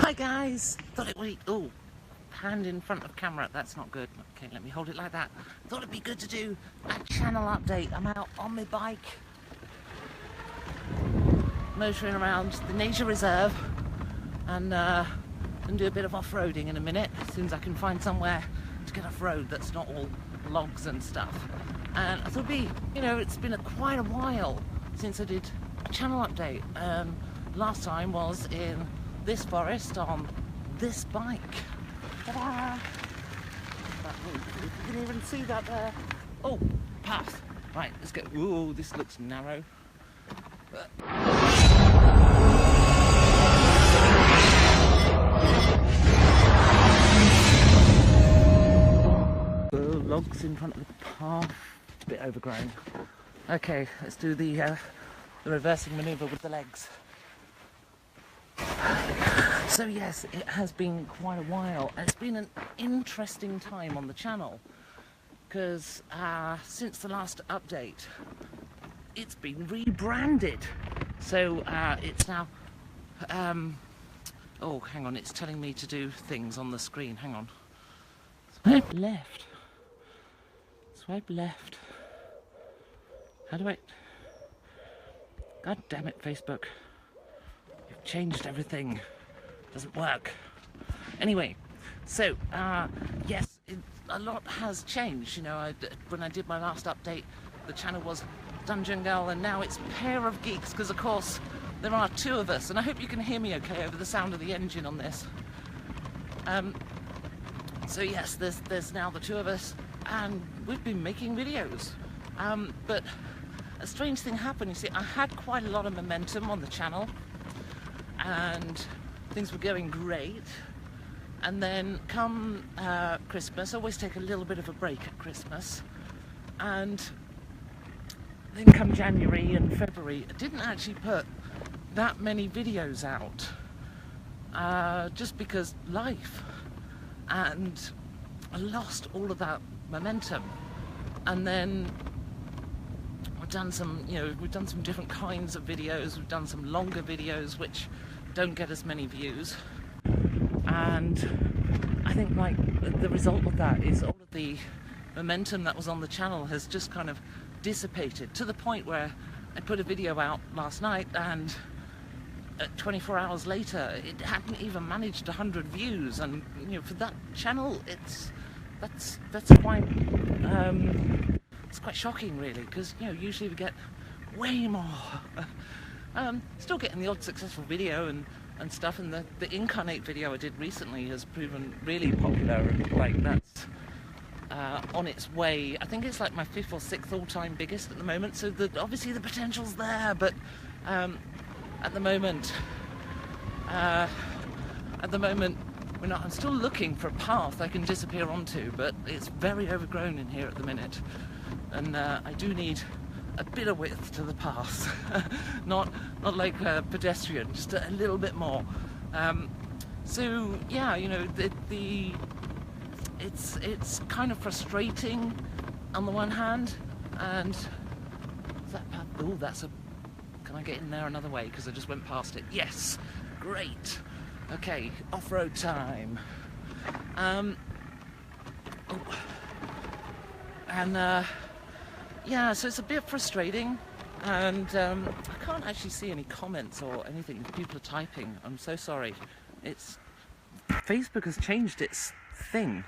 Hi guys! Thought it would... Oh, hand in front of camera. That's not good. Okay, let me hold it like that. Thought it'd be good to do a channel update. I'm out on my bike, motoring around the nature reserve, and do a bit of off-roading in a minute, as soon as I can find somewhere to get off-road that's not all logs and stuff. And I thought it'd be, you know, it's been quite a while since I did a channel update. Last time was in this forest on this bike. Ta-da! You can even see that there. Oh, path. Right, let's go. Ooh, this looks narrow. Logs in front of the path, a bit overgrown. Okay, let's do the reversing manoeuvre with the legs. So yes, it has been quite a while, and it's been an interesting time on the channel, because since the last update, it's been rebranded. So it's now, oh, hang on, it's telling me to do things on the screen. Hang on. Swipe left. Swipe left. How do I... God damn it, Facebook. You've changed everything. Doesn't work. Anyway, so, yes, a lot has changed. You know, when I did my last update, the channel was Dungeon Girl, and now it's Pear of Geeks, because, of course, there are two of us, and I hope you can hear me okay over the sound of the engine on this. So, yes, there's now the two of us, and we've been making videos. But a strange thing happened. You see, I had quite a lot of momentum on the channel, and things were going great. And then come Christmas, I always take a little bit of a break at Christmas, and then come January and February, I didn't actually put that many videos out, just because life, and I lost all of that momentum. And then we've done some, you know, we've done some different kinds of videos. We've done some longer videos which don't get as many views, and I think like the result of that is all of the momentum that was on the channel has just kind of dissipated, to the point where I put a video out last night, and 24 hours later it hadn't even managed 100 views. And you know, for that channel, that's quite it's quite shocking, really, because you know, usually we get way more. Still getting the odd successful video and stuff, and the incarnate video I did recently has proven really popular, and like that's on its way. I think it's like my 5th or 6th all-time biggest at the moment, so obviously the potential's there, but at the moment we're not. I'm still looking for a path I can disappear onto, but it's very overgrown in here at the minute, and I do need a bit of width to the path. not like a pedestrian, just a little bit more. So yeah, you know, it's kind of frustrating on the one hand, and that path, oh, that's a... Can I get in there another way? Because I just went past it. Yes, great. Okay, off-road time. Yeah, so it's a bit frustrating, and I can't actually see any comments or anything. People are typing. I'm so sorry. Facebook has changed its thing.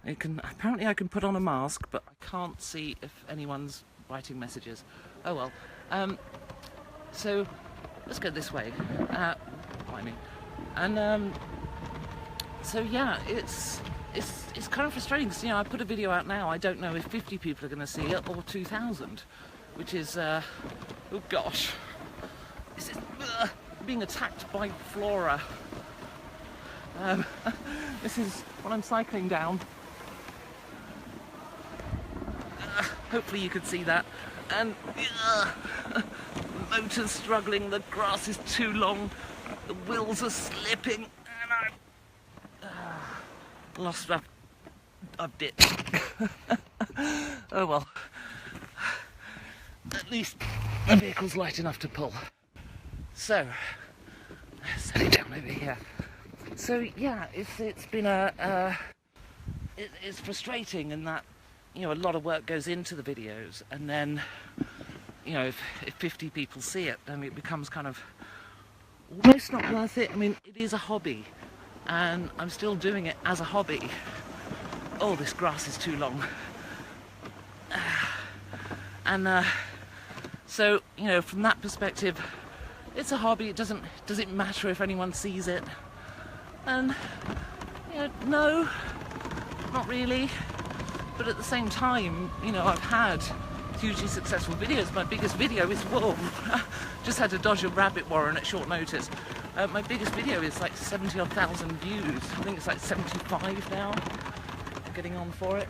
Apparently I can put on a mask, but I can't see if anyone's writing messages. Oh well. So let's go this way. Behind me. And so yeah, it's kind of frustrating, because, you know, I put a video out now, I don't know if 50 people are going to see it or 2,000, which is, oh gosh, this is being attacked by flora. This is what I'm cycling down. Hopefully you can see that. And the motor's struggling, the grass is too long, the wheels are slipping, and I lost a bit. Oh well. At least the vehicle's light enough to pull. So, Set it down over here. So yeah, it's been it's frustrating in that, you know, a lot of work goes into the videos, and then, you know, if 50 people see it, then it becomes kind of almost not worth it. I mean, it is a hobby, and I'm still doing it as a hobby. Oh, this grass is too long. And so, you know, from that perspective, it's a hobby. Does it matter if anyone sees it? And, you know, no, not really. But at the same time, you know, I've had hugely successful videos. My biggest video is, whoa, just had to dodge a rabbit warren at short notice. My biggest video is like 70,000 views. I think it's like 75 now, getting on for it.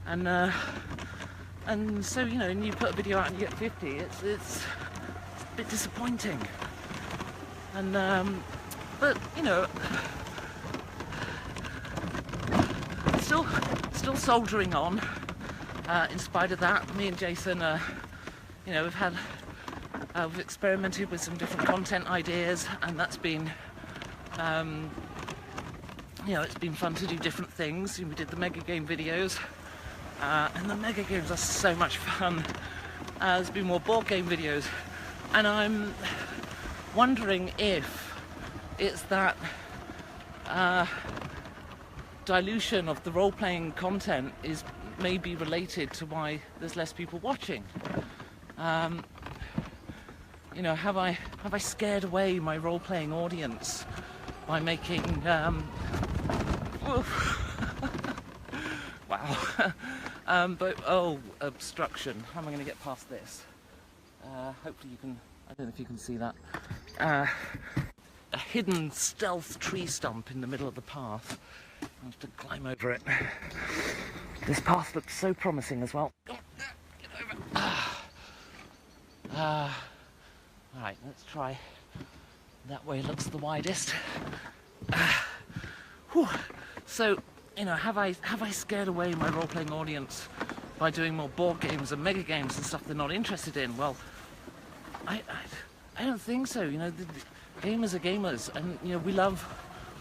And so, you know, and you put a video out and you get 50, it's a bit disappointing. And but, you know, still soldiering on. In spite of that, me and Jason, you know, we've experimented with some different content ideas, and that's been, you know, it's been fun to do different things. We did the mega game videos, and the mega games are so much fun. There's been more board game videos, and I'm wondering if it's that dilution of the role-playing content is maybe related to why there's less people watching. You know, have I scared away my role-playing audience by making wow. But oh, obstruction. How am I going to get past this? Hopefully you can. I don't know if you can see that. A hidden stealth tree stump in the middle of the path. I have to climb over it. This path looks so promising as well. Get over. Alright, let's try. That way looks the widest. So, you know, have I scared away my role-playing audience by doing more board games and mega games and stuff they're not interested in? Well, I don't think so. You know, the gamers are gamers, and, you know, we love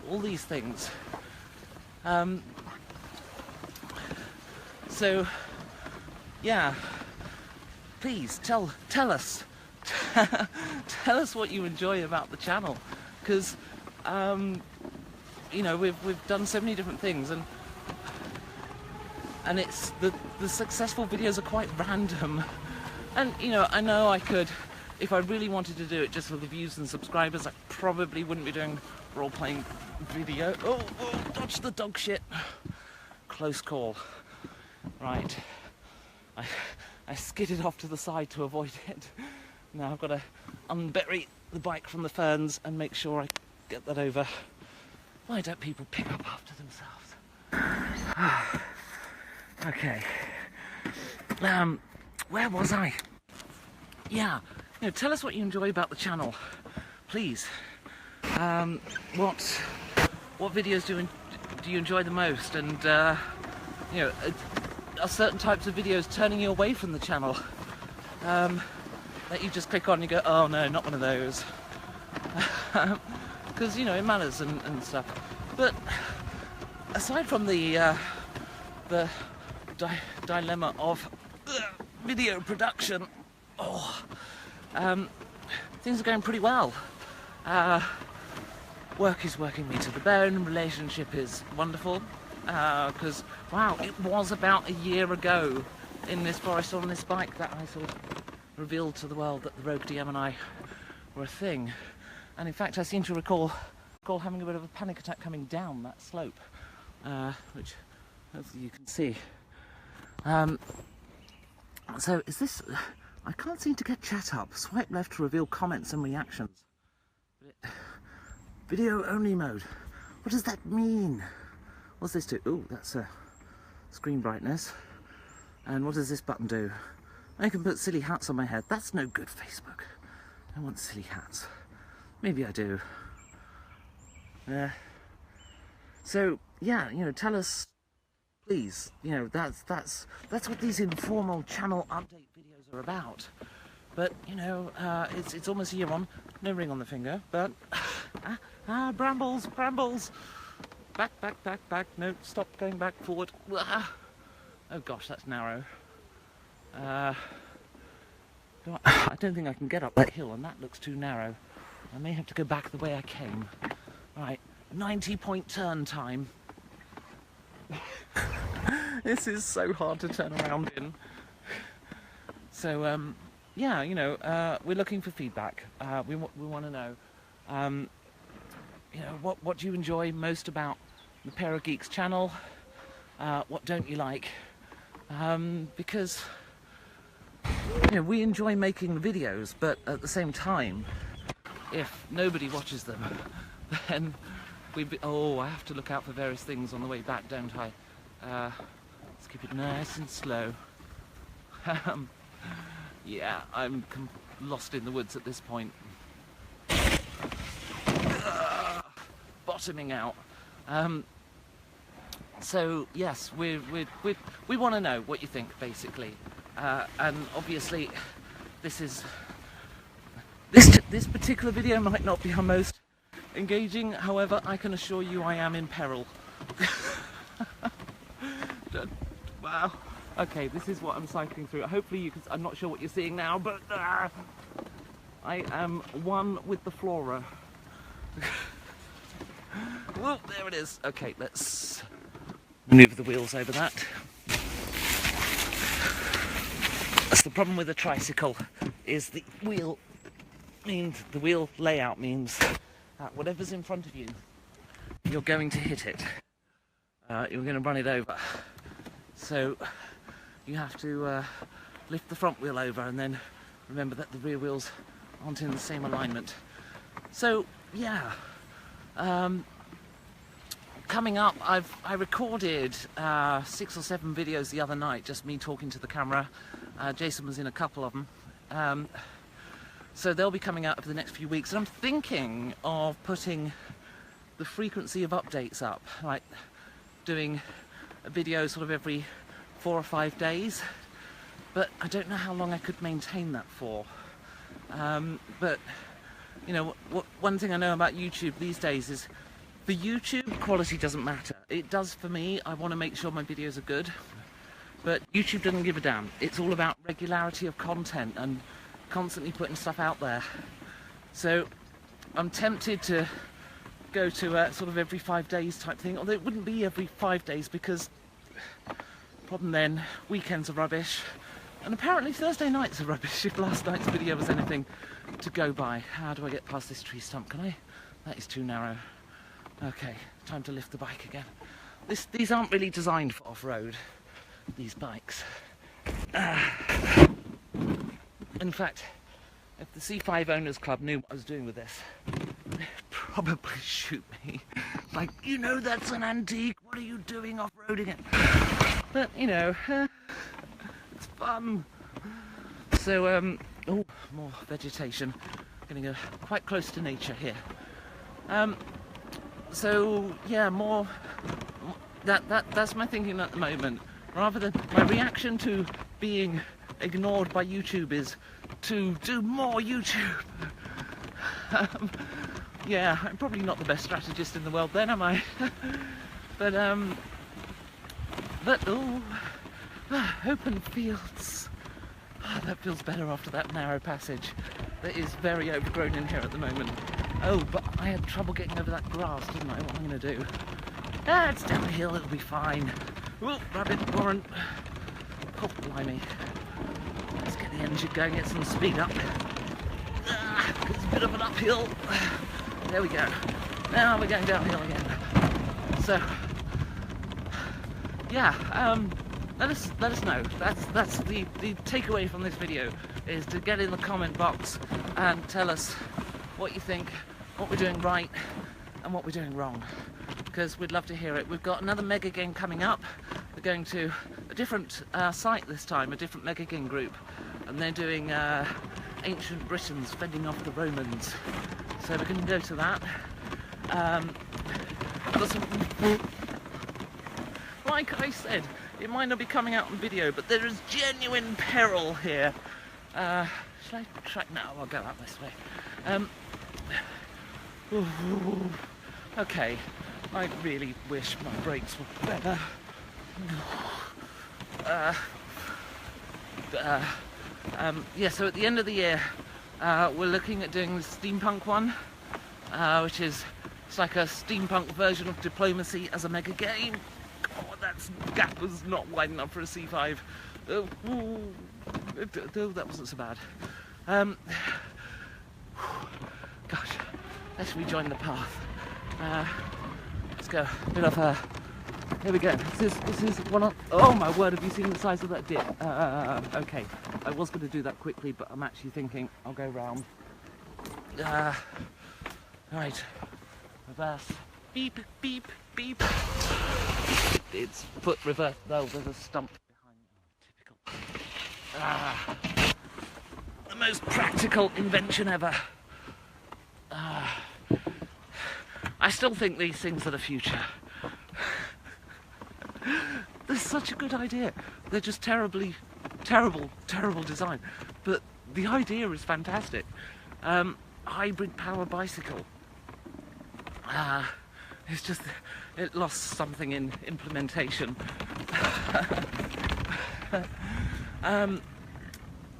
all these things. So, yeah, please tell us tell us what you enjoy about the channel, because you know, we've done so many different things, and it's the successful videos are quite random, and, you know I could, if I really wanted to do it just for the views and subscribers, I probably wouldn't be doing role-playing video. Oh, dodge the dog shit. Close call. Right, I skidded off to the side to avoid it. Now I've got to unbury the bike from the ferns and make sure I get that over. Why don't people pick up after themselves? Okay. Where was I? Yeah, you know, tell us what you enjoy about the channel, please. What videos do you enjoy the most, and you know, are certain types of videos turning you away from the channel that you just click on and you go, oh no, not one of those, because, you know, it matters and stuff. But aside from the dilemma of video production, things are going pretty well. Work is working me to the bone, relationship is wonderful, because, wow, it was about a year ago in this forest on this bike that I sort of revealed to the world that the Rogue DM and I were a thing. And in fact, I seem to recall having a bit of a panic attack coming down that slope, which hopefully you can see. So is this... I can't seem to get chat up. Swipe left to reveal comments and reactions. Video only mode. What does that mean? What's this do? Oh, that's screen brightness. And what does this button do? I can put silly hats on my head. That's no good, Facebook. I want silly hats. Maybe I do. So yeah, you know, tell us, please. You know, that's what these informal channel update videos are about. But you know, it's almost a year on. No ring on the finger, but brambles, brambles. Back, back, back, back. No, stop going back, forward. Oh gosh, that's narrow. I don't think I can get up that hill, and that looks too narrow. I may have to go back the way I came. Right, 90-point turn time. This is so hard to turn around in. So, yeah, you know, we're looking for feedback. We want to know, you know, what do you enjoy most about the Pear Geeks channel? What don't you like? Because, you know, we enjoy making the videos, but at the same time, if nobody watches them, then I have to look out for various things on the way back, don't I? Let's keep it nice and slow. Yeah, I'm lost in the woods at this point. Bottoming out. So yes, we want to know what you think, basically, and obviously, this particular video might not be our most engaging. However, I can assure you, I am in peril. Wow. Okay, this is what I'm cycling through. Hopefully, you can. I'm not sure what you're seeing now, but I am one with the flora. Well, there it is. Okay, let's move the wheels over that. That's the problem with a tricycle, is the wheel layout means that whatever's in front of you, you're going to hit it. You're going to run it over. So you have to lift the front wheel over and then remember that the rear wheels aren't in the same alignment. So yeah, coming up, I recorded 6 or 7 videos the other night, just me talking to the camera. Jason was in a couple of them. So they'll be coming out over the next few weeks, and I'm thinking of putting the frequency of updates up, like doing a video sort of every 4 or 5 days, but I don't know how long I could maintain that for. But you know, one thing I know about YouTube these days is for YouTube, quality doesn't matter. It does for me. I want to make sure my videos are good, but YouTube doesn't give a damn. It's all about regularity of content and constantly putting stuff out there. So I'm tempted to go to sort of every 5 days type thing, although it wouldn't be every 5 days because problem then, weekends are rubbish, and apparently Thursday nights are rubbish if last night's video was anything to go by. How do I get past this tree stump? Can I? That is too narrow. Okay, time to lift the bike again. These aren't really designed for off-road, these bikes. In fact, if the C5 Owners Club knew what I was doing with this, they'd probably shoot me. Like, you know that's an antique, what are you doing off-roading it? But, you know, it's fun. So, oh, more vegetation. Getting quite close to nature here. So, yeah, that's my thinking at the moment. Rather than, my reaction to being ignored by YouTube is to do more YouTube. Yeah, I'm probably not the best strategist in the world then, am I? But oh, open fields. Oh, that feels better after that narrow passage. That is very overgrown in here at the moment. Oh, but I had trouble getting over that grass, didn't I? What am I going to do? Ah, it's downhill, it'll be fine. Oh, rabbit warrant. Oh, blimey. Let's get the engine going, get some speed up. It's a bit of an uphill. There we go. Now we're going downhill again. So, yeah, let us know. That's the takeaway from this video, is to get in the comment box and tell us what you think, what we're doing right and what we're doing wrong, because we'd love to hear it. We've got another mega game coming up. We're going to a different site this time, a different mega game group, and they're doing ancient Britons fending off the Romans. So we're going to go to that. Like I said, it might not be coming out on video, but there is genuine peril here. Shall I try? No, I'll go out this way. Okay, I really wish my brakes were better. Yeah, so at the end of the year, we're looking at doing the steampunk one, which is, it's like a steampunk version of Diplomacy as a mega game. Oh, that gap was not wide enough for a C5. That wasn't so bad. Gosh, let's rejoin the path. Let's go. Bit of here we go. This is one on. Oh my word! Have you seen the size of that dip? Okay, I was going to do that quickly, but I'm actually thinking I'll go round. Right, reverse. Beep, beep, beep. It's foot reverse. No, there's a stump behind me. Typical. The most practical invention ever. I still think these things are the future. They're such a good idea. They're just terrible design. But the idea is fantastic. Hybrid power bicycle. It's just, it lost something in implementation.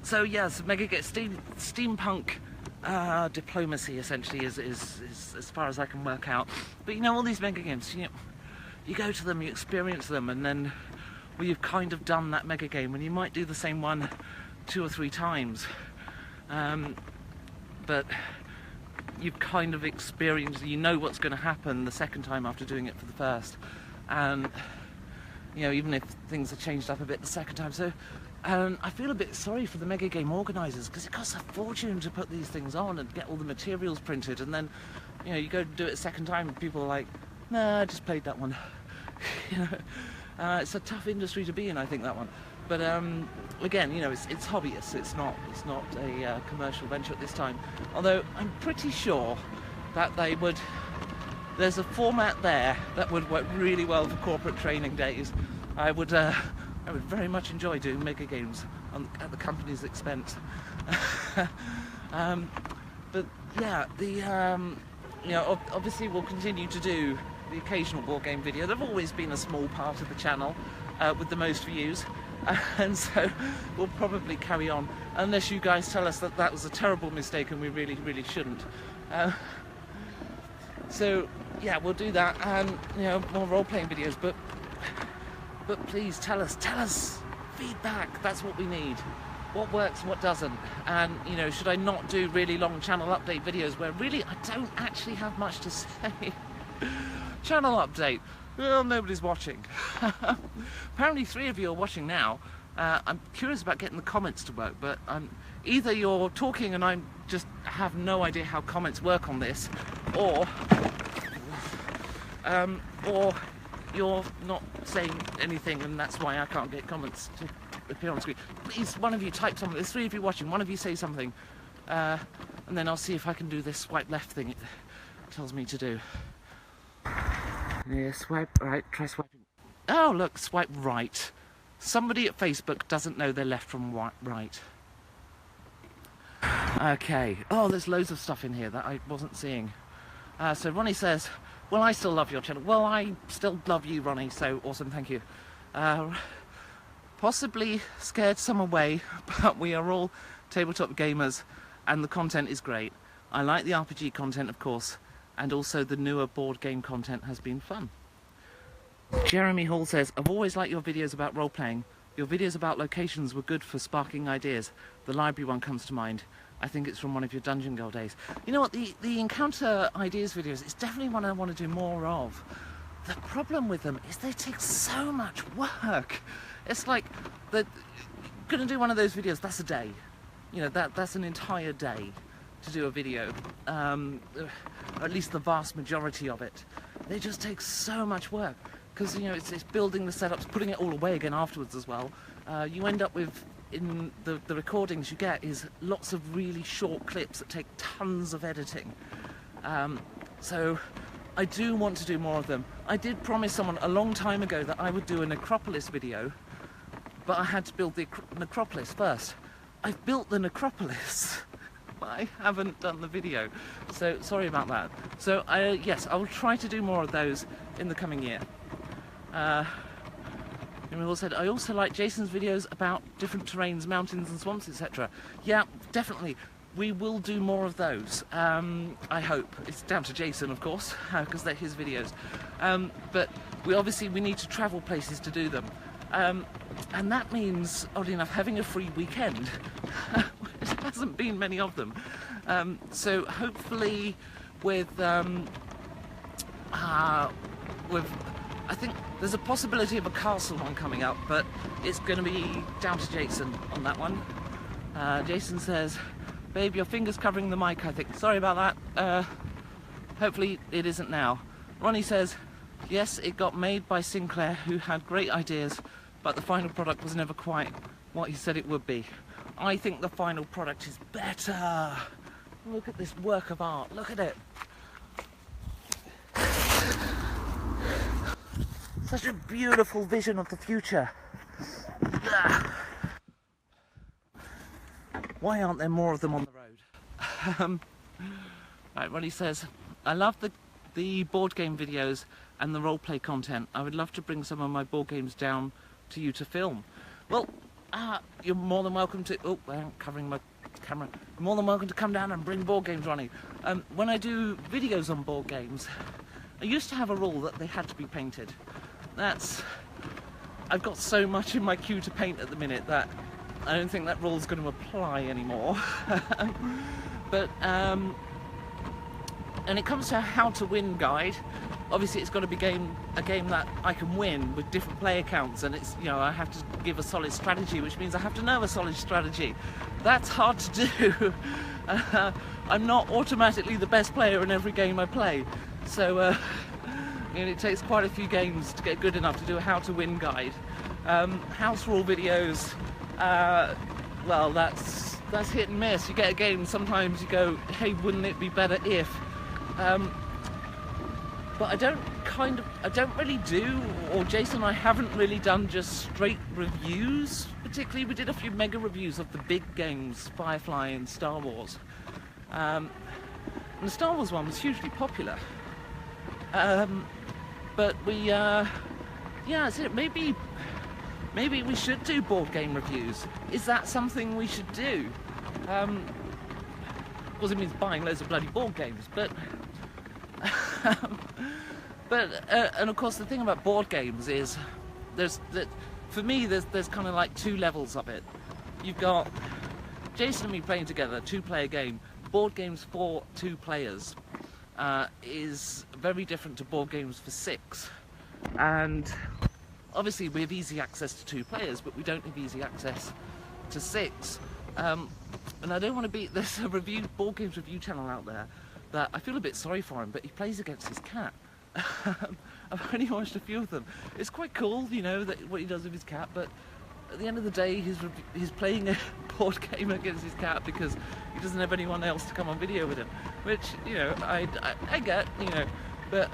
So yes, Mega Get steampunk diplomacy essentially is as far as I can work out. But you know, all these mega games, you go to them, you experience them, and then you've kind of done that mega game, and you might do the same one 2 or 3 times. But you've kind of experienced, you know what's going to happen the second time after doing it for the first. And even if things are changed up a bit the second time. So I feel a bit sorry for the mega game organisers, because it costs a fortune to put these things on and get all the materials printed, and then you go do it a second time and people are like, nah, I just played that one. It's a tough industry to be in, I think, that one. But again, it's hobbyists. It's not a commercial venture at this time. Although I'm pretty sure that there's a format there that would work really well for corporate training days. I would very much enjoy doing mega games at the company's expense. But yeah, obviously we'll continue to do the occasional board game video. They've always been a small part of the channel with the most views, and so we'll probably carry on unless you guys tell us that was a terrible mistake and we really shouldn't. So yeah, we'll do that, and more role-playing videos. But please tell us feedback. That's what we need. What works, what doesn't, and should I not do really long channel update videos where really I don't actually have much to say? Channel update. Well, nobody's watching. Apparently 3 of you are watching now. I'm curious about getting the comments to work, but either you're talking and I just have no idea how comments work on this, or you're not saying anything, and that's why I can't get comments to appear on screen. Please, one of you type something. There's 3 of you watching. One of you say something, and then I'll see if I can do this swipe left thing it tells me to do. Yeah, swipe right. Try swiping. Oh, look, swipe right. Somebody at Facebook doesn't know their left from right. Okay. Oh, there's loads of stuff in here that I wasn't seeing. So Ronnie says, well, I still love your channel. Well, I still love you, Ronnie, so awesome, thank you. Possibly scared some away, but we are all tabletop gamers, and the content is great. I like the RPG content, of course, and also the newer board game content has been fun. Jeremy Hall says, I've always liked your videos about role-playing. Your videos about locations were good for sparking ideas. The library one comes to mind. I think it's from one of your Dungeon Girl days. You know what, the Encounter Ideas videos is definitely one I want to do more of. The problem with them is they take so much work. It's like, they're going to do one of those videos, that's a day. That's an entire day to do a video. Or at least the vast majority of it. They just take so much work. Because, it's building the setups, putting it all away again afterwards as well. You end up with, in the recordings you get, is lots of really short clips that take tons of editing. So I do want to do more of them. I did promise someone a long time ago that I would do a Necropolis video, but I had to build the Necropolis first. I've built the necropolis, but I haven't done the video, so sorry about that. So yes, I will try to do more of those in the coming year. Emil said, I also like Jason's videos about different terrains, mountains and swamps, etc. Yeah, definitely. We will do more of those. I hope. It's down to Jason, of course, because they're his videos. But we need to travel places to do them. And that means, oddly enough, having a free weekend. There hasn't been many of them. So hopefully with I think there's a possibility of a castle one coming up, but it's going to be down to Jason on that one. Jason says, babe, your finger's covering the mic, I think. Sorry about that. Hopefully it isn't now. Ronnie says, yes, it got made by Sinclair, who had great ideas, but the final product was never quite what he said it would be. I think the final product is better. Look at this work of art. Look at it. Such a beautiful vision of the future. Why aren't there more of them on the road? Right, Ronnie says, I love the board game videos and the roleplay content. I would love to bring some of my board games down to you to film. Well, you're more than welcome to... Oh, I'm covering my camera. You're more than welcome to come down and bring board games, Ronnie. When I do videos on board games, I used to have a rule that they had to be painted. I've got so much in my queue to paint at the minute that I don't think that rule's going to apply anymore. But and it comes to a how to win guide. Obviously it's got to be a game that I can win with different player counts, and it's, you know, I have to give a solid strategy, which means I have to know a solid strategy. That's hard to do. I'm not automatically the best player in every game I play, so it takes quite a few games to get good enough to do a how to win guide. House rule videos, well, that's hit and miss. You get a game, sometimes you go, hey, wouldn't it be better if? But I don't really do, or Jason and I haven't really done just straight reviews. Particularly, we did a few mega reviews of the big games, Firefly and Star Wars. And the Star Wars one was hugely popular. But we, yeah, so maybe we should do board game reviews. Is that something we should do? Of course, it means buying loads of bloody board games, but and of course the thing about board games is for me there's kind of like two levels of it. You've got Jason and me playing together, a two-player game. Board games for 2 players is very different to board games for 6, and obviously we have easy access to 2 players, but we don't have easy access to 6. And I don't want to be, there's a board games review channel out there that I feel a bit sorry for him, but he plays against his cat. I've only watched a few of them. It's quite cool, you know, what he does with his cat, but at the end of the day, he's playing a board game against his cat because he doesn't have anyone else to come on video with him, which, you know, I get, you know, but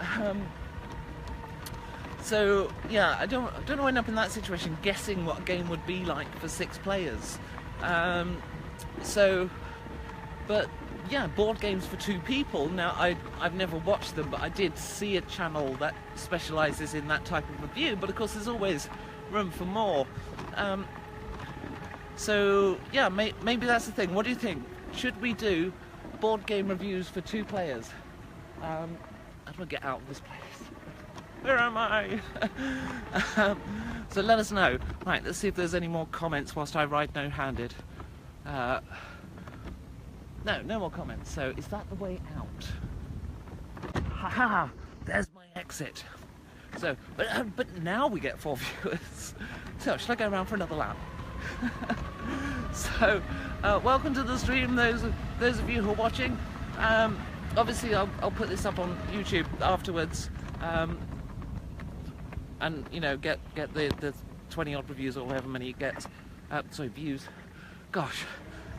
so yeah, I don't want to end up in that situation guessing what a game would be like for 6 players. But yeah, board games for 2 people. Now, I've never watched them, but I did see a channel that specialises in that type of review, but of course there's always room for more. So yeah, maybe that's the thing. What do you think? Should we do board game reviews for 2 players? How do I get out of this place? Where am I? So let us know. Right, let's see if there's any more comments whilst I ride no-handed. No more comments. So is that the way out? Haha, there's my exit. So, but now we get 4 viewers. So, should I go around for another lap? So, welcome to the stream, those of you who are watching. Obviously, I'll put this up on YouTube afterwards, and you know, get the 20 odd reviews or however many it gets. Sorry, views. Gosh,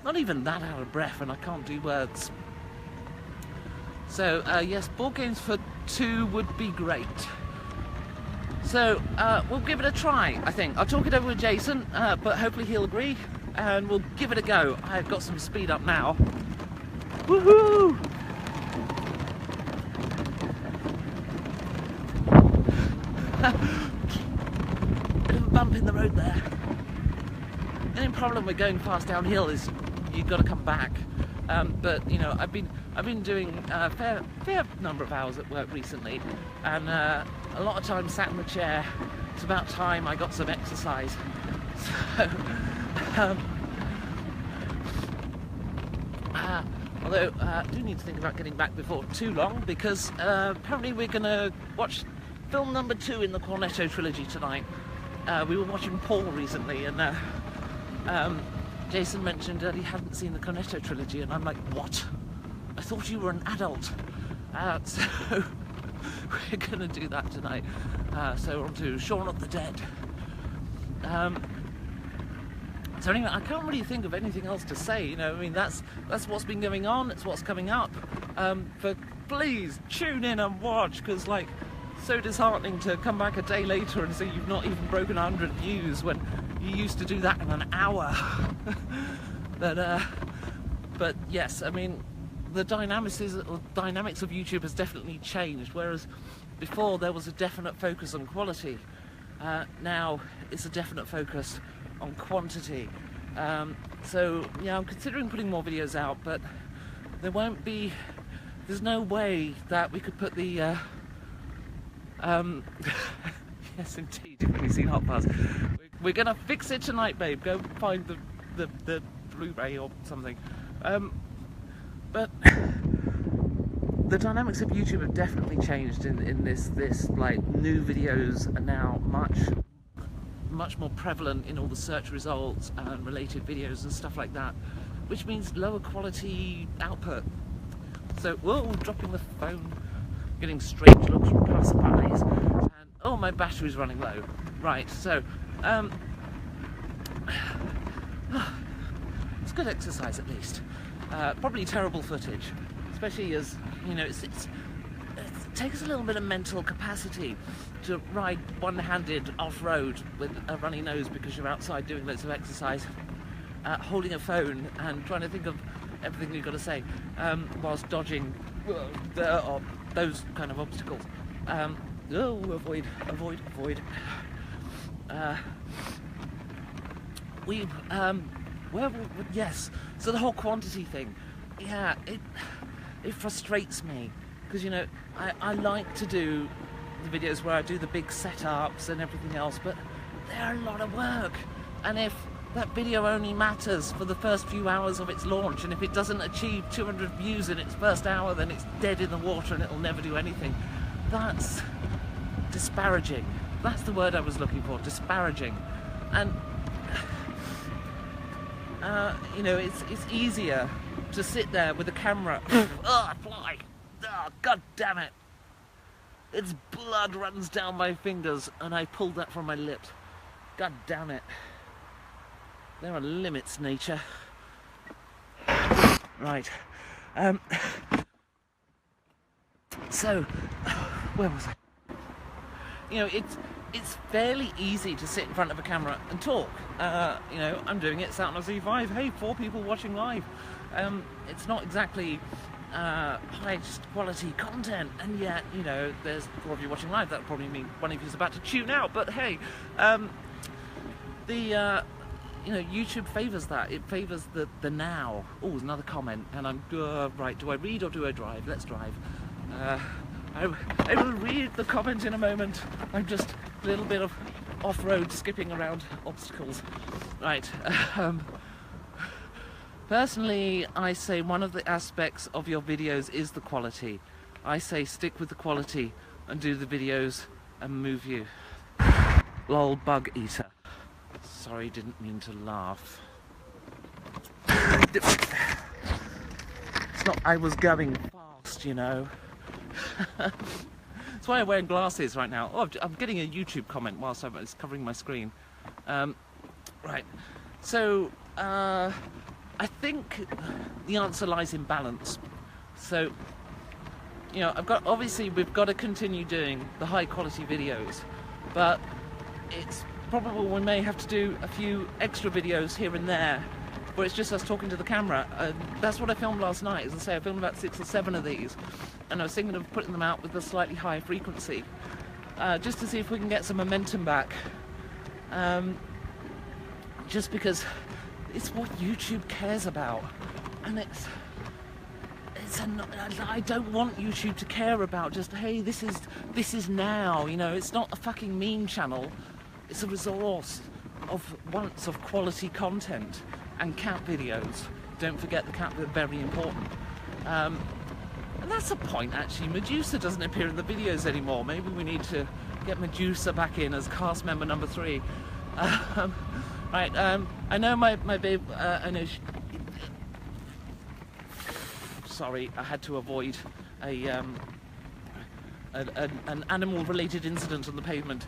not even that out of breath, and I can't do words. So, yes, board games for 2 would be great. So, we'll give it a try, I think. I'll talk it over with Jason, but hopefully he'll agree. and we'll give it a go. I've got some speed up now. Woohoo! Bit of a bump in the road there. The only problem with going fast downhill is you've got to come back. But you know, I've been doing a fair number of hours at work recently, and a lot of time sat in the chair. It's about time I got some exercise. So, although I do need to think about getting back before too long, because apparently we're going to watch film number 2 in the Cornetto trilogy tonight. We were watching Pear recently, and Jason mentioned that he hadn't seen the Cornetto trilogy, and I'm like, what? I thought you were an adult. So we're going to do that tonight. So we're on to Shaun of the Dead. So anyway, I can't really think of anything else to say. You know, I mean, that's what's been going on. It's what's coming up. But please tune in and watch, because like, so disheartening to come back a day later and see you've not even broken 100 views when you used to do that in an hour. But yes, I mean, the dynamics of YouTube has definitely changed. Whereas before there was a definite focus on quality, now it's a definite focus on quantity. So yeah, I'm considering putting more videos out, but there's no way that we could put the yes indeed, you've only seen Hot Buzz. We're gonna fix it tonight, babe. Go find the Blu-ray or something. But the dynamics of YouTube have definitely changed in this like, new videos are now much more prevalent in all the search results and related videos and stuff like that, which means lower quality output. So, whoa, dropping the phone, getting strange looks from passerbys, and oh, my battery's running low. Right, so it's good exercise at least. Probably terrible footage, especially as, you know, it takes a little bit of mental capacity to ride one-handed off-road with a runny nose because you're outside doing loads of exercise, holding a phone and trying to think of everything you've got to say, whilst dodging those kind of obstacles. Avoid. Yes, so the whole quantity thing, yeah, it frustrates me, because, you know, I like to do the videos where I do the big setups and everything else, but they're a lot of work, and if that video only matters for the first few hours of its launch, and if it doesn't achieve 200 views in its first hour, then it's dead in the water and it'll never do anything. That's disparaging. That's the word I was looking for, disparaging. And you know, it's easier to sit there with a camera. Oh, fly! Oh, God damn it! Its blood runs down my fingers, and I pulled that from my lips. God damn it! There are limits, nature. Right. So, where was I? You know, it's fairly easy to sit in front of a camera and talk. You know, I'm doing it, it's out on a Z5. Hey, 4 people watching live. It's not exactly highest quality content, and yet, you know, there's 4 of you watching live. That would probably mean one of you is about to tune out. But hey, you know, YouTube favours that. It favours the now. Oh, there's another comment, and I'm right. Do I read or do I drive? Let's drive. I will read the comment in a moment. I'm just a little bit of off-road skipping around obstacles. Right. Personally, I say one of the aspects of your videos is the quality. I say stick with the quality and do the videos and move you. Lol, bug eater. Sorry, didn't mean to laugh. It's not, I was going fast, you know. That's why I'm wearing glasses right now. Oh, I'm getting a YouTube comment whilst it's covering my screen. Right, so I think the answer lies in balance. So, you know, we've got to continue doing the high quality videos, but it's probable we may have to do a few extra videos here and there where it's just us talking to the camera. That's what I filmed last night. As I say, I filmed about 6 or 7 of these, and I was thinking of putting them out with a slightly higher frequency, just to see if we can get some momentum back. Just because it's what YouTube cares about, and I don't want YouTube to care about just, hey, this is now, you know. It's not a fucking meme channel. It's a resource of quality content. And cat videos. Don't forget the cat, they're very important. And that's the point, actually. Medusa doesn't appear in the videos anymore. Maybe we need to get Medusa back in as cast member number 3. Right, I know my babe, I know sorry, I had to avoid an animal-related incident on the pavement.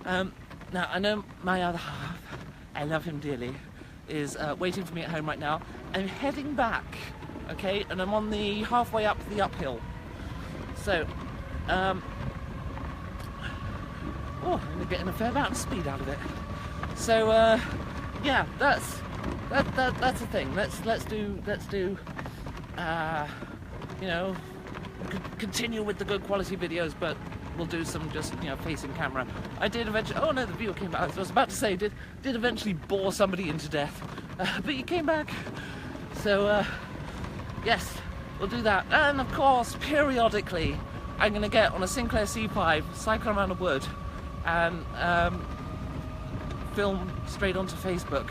Now, I know my other half, I love him dearly, is waiting for me at home right now. I'm heading back, okay, and I'm on the halfway up the uphill. So, I'm getting a fair amount of speed out of it. So, yeah, that's the thing. Let's do. You know, continue with the good quality videos, but we'll do some just, you know, facing camera. I did eventually, oh no, the viewer came back. I was about to say, did eventually bore somebody into death, but you came back. So, yes, we'll do that. And of course, periodically, I'm gonna get on a Sinclair C5, cycle around the wood, and film straight onto Facebook.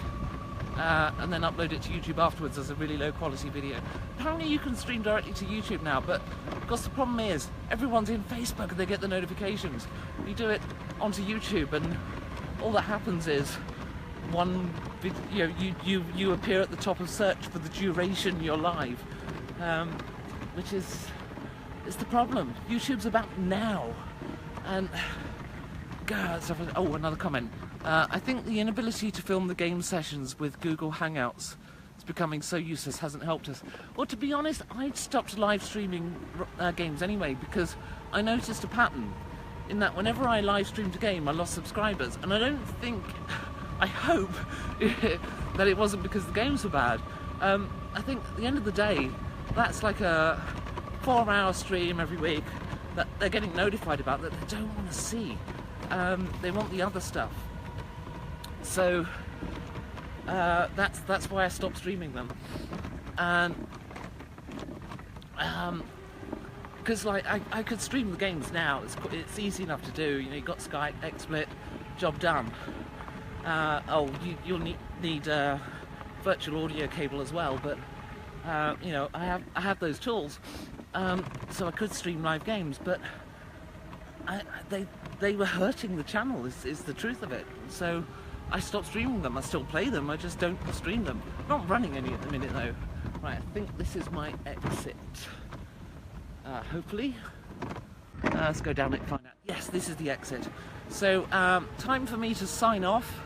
And then upload it to YouTube afterwards as a really low quality video. Apparently you can stream directly to YouTube now, but of course the problem is everyone's in Facebook and they get the notifications. You do it onto YouTube and all that happens is one video, you appear at the top of search for the duration you're live, which is the problem. YouTube's about now, and God, oh, another comment. I think the inability to film the game sessions with Google Hangouts is becoming so useless, hasn't helped us. Well, to be honest, I'd stopped live streaming games anyway, because I noticed a pattern in that whenever I live streamed a game, I lost subscribers, and I don't think, I hope, that it wasn't because the games were bad. I think at the end of the day, that's like a 4-hour stream every week that they're getting notified about that they don't want to see. They want the other stuff. So that's why I stopped streaming them, and because like I could stream the games now. It's easy enough to do. You know, you got Skype, XSplit, job done. You'll need virtual audio cable as well, but you know, I have those tools, so I could stream live games, but they were hurting the channel. Is the truth of it. So I stopped streaming them. I still play them, I just don't stream them. I'm not running any at the minute though. Right, I think this is my exit. Hopefully. Let's go down it and find out. Yes, this is the exit. So, time for me to sign off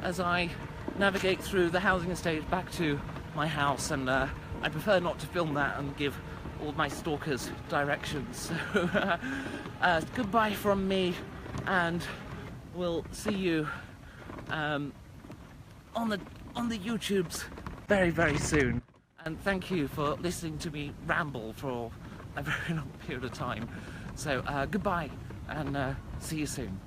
as I navigate through the housing estate back to my house, and I prefer not to film that and give all my stalkers directions. So, goodbye from me, and we'll see you on the YouTubes very, very soon. And thank you for listening to me ramble for a very long period of time. So goodbye, and see you soon.